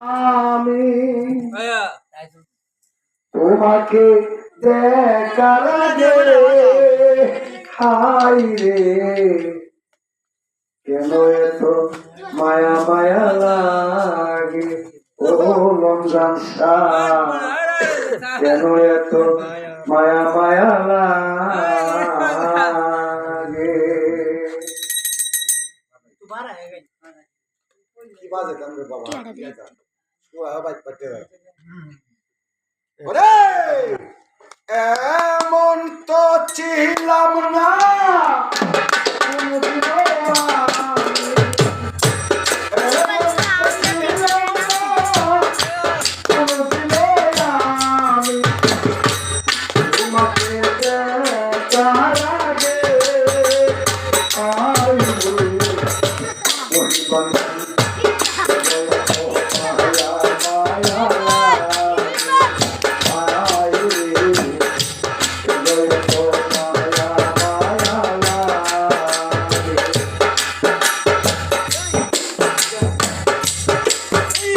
আমি তোমাকে দেখার আগে খাই রে, কেন এত মায়া মায়া লাগে ও রমজান শাহ, কেন এত মায়া মায়া লাগে। কি বাজে গান রে বাবা, এমন তো ছিলাম না কোনদিনও